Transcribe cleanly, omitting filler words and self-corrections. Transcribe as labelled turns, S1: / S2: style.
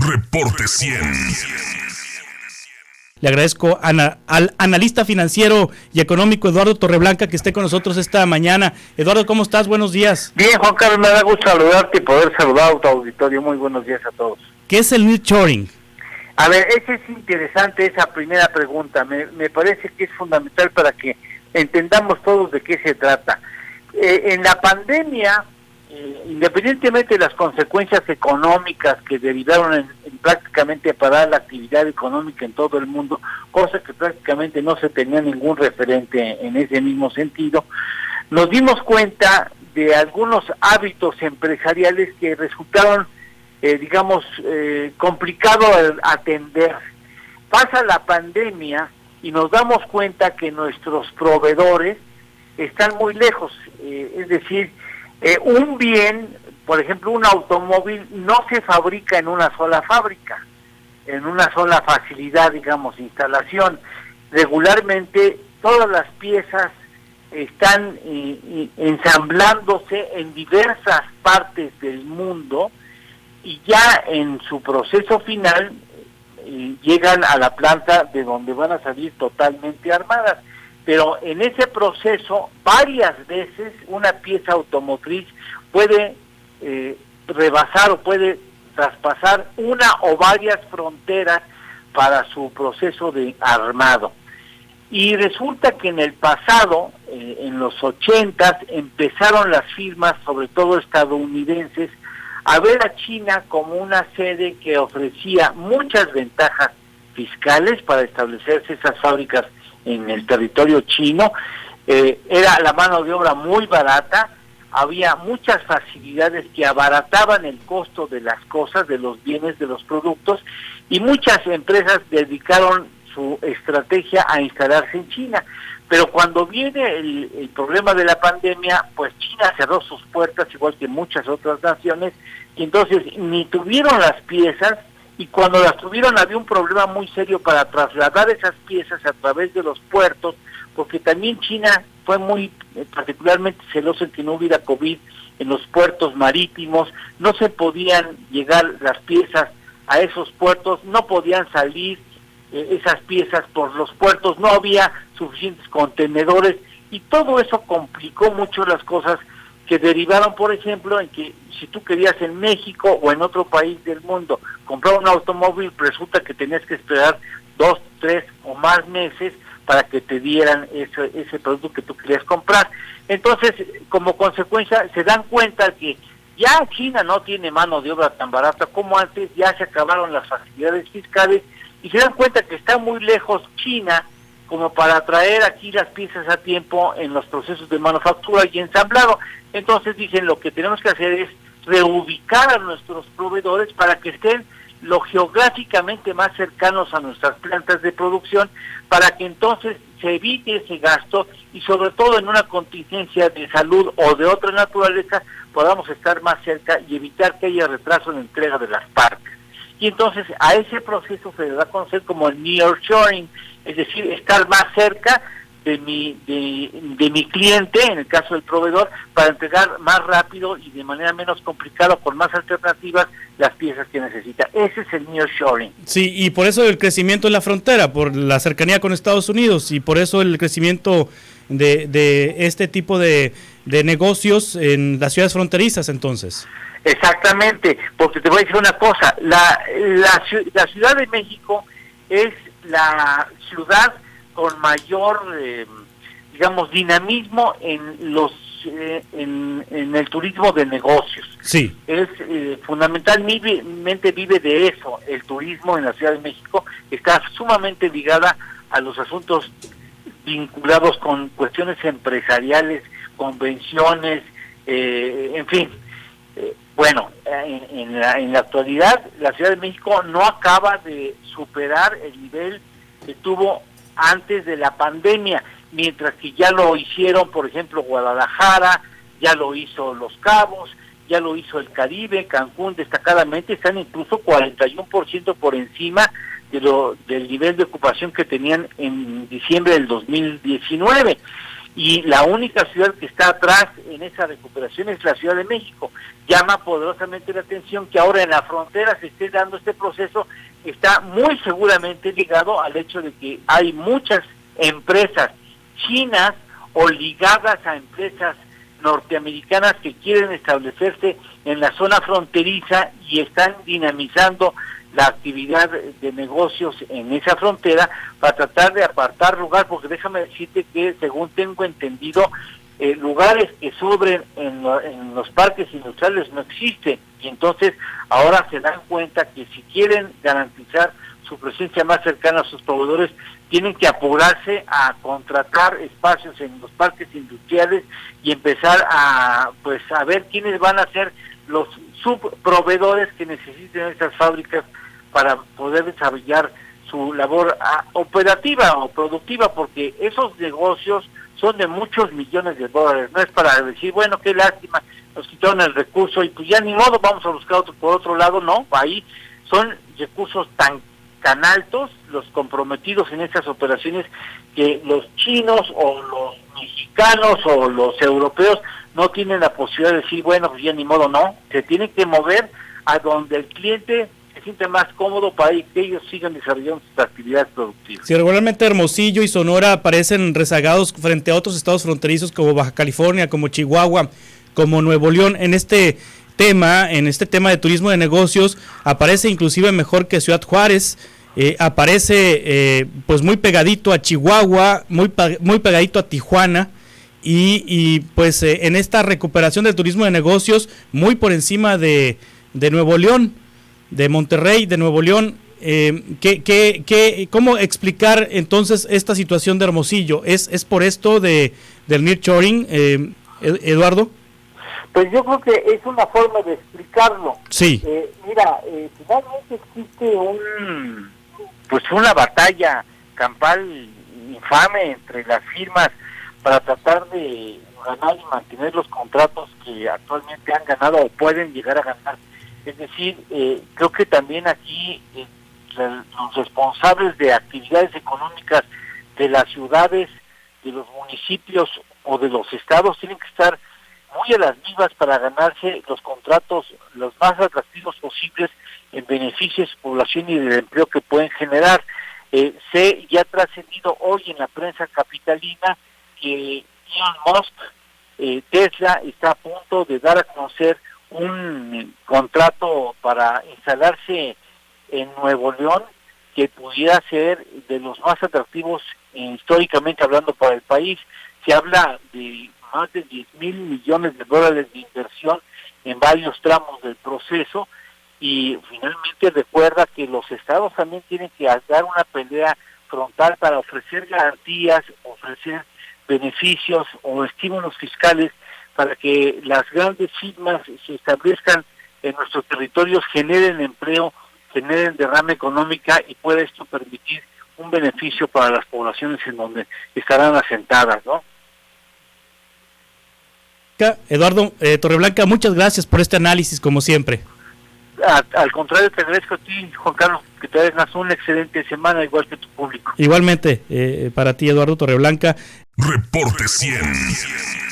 S1: Reporte 100.
S2: Le agradezco al analista financiero y económico Eduardo Torreblanca que esté con nosotros esta mañana. Eduardo, ¿cómo estás? Buenos días.
S3: Bien, Juan Carlos, me da gusto saludarte y poder saludar a tu auditorio. Muy buenos días a todos.
S2: ¿Qué es el nearshoring?
S3: A ver, es interesante esa primera pregunta. Me parece que es fundamental para que entendamos todos de qué se trata. En la pandemia, independientemente de las consecuencias económicas que derivaron en prácticamente parar la actividad económica en todo el mundo, cosa que prácticamente no se tenía ningún referente en ese mismo sentido, nos dimos cuenta de algunos hábitos empresariales que resultaron, complicado atender. Pasa la pandemia y nos damos cuenta que nuestros proveedores están muy lejos, es decir, un bien, por ejemplo, un automóvil no se fabrica en una sola fábrica, en una sola facilidad, instalación. Regularmente todas las piezas están ensamblándose en diversas partes del mundo y ya en su proceso final llegan a la planta de donde van a salir totalmente armadas. Pero en ese proceso, varias veces una pieza automotriz puede rebasar o puede traspasar una o varias fronteras para su proceso de armado. Y resulta que en el pasado, en los 80s, empezaron las firmas, sobre todo estadounidenses, a ver a China como una sede que ofrecía muchas ventajas fiscales para establecerse esas fábricas en el territorio chino. Era la mano de obra muy barata, había muchas facilidades que abarataban el costo de las cosas, de los bienes, de los productos, y muchas empresas dedicaron su estrategia a instalarse en China. Pero cuando viene el problema de la pandemia, pues China cerró sus puertas, igual que muchas otras naciones, y entonces ni tuvieron las piezas, y cuando las tuvieron había un problema muy serio para trasladar esas piezas a través de los puertos, porque también China fue muy particularmente celoso en que no hubiera COVID en los puertos marítimos, no se podían llegar las piezas a esos puertos, no podían salir esas piezas por los puertos, no había suficientes contenedores, y todo eso complicó mucho las cosas, que derivaron, por ejemplo, en que si tú querías en México o en otro país del mundo comprar un automóvil, resulta que tenías que esperar 2, 3 o más meses para que te dieran ese producto que tú querías comprar. Entonces, como consecuencia, se dan cuenta que ya China no tiene mano de obra tan barata como antes, ya se acabaron las facilidades fiscales, y se dan cuenta que está muy lejos China como para traer aquí las piezas a tiempo en los procesos de manufactura y ensamblado. Entonces dicen, lo que tenemos que hacer es reubicar a nuestros proveedores para que estén lo geográficamente más cercanos a nuestras plantas de producción, para que entonces se evite ese gasto y sobre todo en una contingencia de salud o de otra naturaleza podamos estar más cerca y evitar que haya retraso en la entrega de las partes. Y entonces a ese proceso se le da a conocer como el nearshoring, es decir, estar más cerca de mi cliente, en el caso del proveedor, para entregar más rápido y de manera menos complicada, con más alternativas, las piezas que necesita. Ese es el nearshoring.
S2: Sí, y por eso el crecimiento en la frontera, por la cercanía con Estados Unidos, y por eso el crecimiento de este tipo de negocios en las ciudades fronterizas, entonces.
S3: Exactamente, porque te voy a decir una cosa, la Ciudad de México es la ciudad con mayor, dinamismo en el turismo de negocios.
S2: Sí.
S3: Es fundamentalmente vive de eso, el turismo en la Ciudad de México está sumamente ligada a los asuntos vinculados con cuestiones empresariales, convenciones, en fin. En la actualidad la Ciudad de México no acaba de superar el nivel que tuvo antes de la pandemia, mientras que ya lo hicieron, por ejemplo, Guadalajara, ya lo hizo Los Cabos, ya lo hizo el Caribe, Cancún destacadamente, están incluso 41% por encima del nivel de ocupación que tenían en diciembre del 2019. y la única ciudad que está atrás en esa recuperación es la Ciudad de México. Llama poderosamente la atención que ahora en la frontera se esté dando este proceso, está muy seguramente ligado al hecho de que hay muchas empresas chinas o ligadas a empresas norteamericanas que quieren establecerse en la zona fronteriza y están dinamizando la actividad de negocios en esa frontera para tratar de apartar lugar, porque déjame decirte que según tengo entendido, lugares que sobren en los parques industriales no existen, y entonces ahora se dan cuenta que si quieren garantizar su presencia más cercana a sus proveedores, tienen que apurarse a contratar espacios en los parques industriales y empezar a ver quiénes van a ser los subproveedores que necesiten esas fábricas para poder desarrollar su labor operativa o productiva, porque esos negocios son de muchos millones de dólares. No es para decir, bueno, qué lástima, nos quitaron el recurso y pues ya ni modo, vamos a buscar otro por otro lado. No, ahí son recursos tan altos los comprometidos en estas operaciones que los chinos o los mexicanos o los europeos no tienen la posibilidad de decir, bueno, pues ya ni modo, no, se tienen que mover a donde el cliente se siente más cómodo para que ellos sigan desarrollando sus actividades productivas.
S2: Si regularmente Hermosillo y Sonora aparecen rezagados frente a otros estados fronterizos como Baja California, como Chihuahua, como Nuevo León, en este tema de turismo de negocios, aparece inclusive mejor que Ciudad Juárez, aparece pues muy pegadito a Chihuahua, muy pegadito a Tijuana, y pues en esta recuperación del turismo de negocios muy por encima de Nuevo León, de Monterrey, de Nuevo León. ¿Cómo explicar entonces esta situación de Hermosillo? ¿Es por esto del nearshoring, Eduardo?
S3: Pues yo creo que es una forma de explicarlo.
S2: Sí.
S3: Finalmente existe una batalla campal infame entre las firmas para tratar de ganar y mantener los contratos que actualmente han ganado o pueden llegar a ganar. Es decir, creo que también aquí los responsables de actividades económicas de las ciudades, de los municipios o de los estados tienen que estar muy a las vivas para ganarse los contratos los más atractivos posibles en beneficio de su población y del empleo que pueden generar. Se ya ha trascendido hoy en la prensa capitalina que Elon Musk, Tesla, está a punto de dar a conocer un contrato para instalarse en Nuevo León que pudiera ser de los más atractivos históricamente hablando para el país. Se habla de más de 10,000 millones de dólares de inversión en varios tramos del proceso, y finalmente recuerda que los estados también tienen que dar una pelea frontal para ofrecer garantías, ofrecer beneficios o estímulos fiscales para que las grandes firmas se establezcan en nuestros territorios, generen empleo, generen derrama económica y pueda esto permitir un beneficio para las poblaciones en donde estarán asentadas, ¿no?
S2: Eduardo Torreblanca, muchas gracias por este análisis, como siempre.
S3: Al contrario, te agradezco a ti, Juan Carlos, que te tengas una excelente semana, igual que tu público.
S2: Igualmente, para ti, Eduardo Torreblanca.
S1: Reporte 100.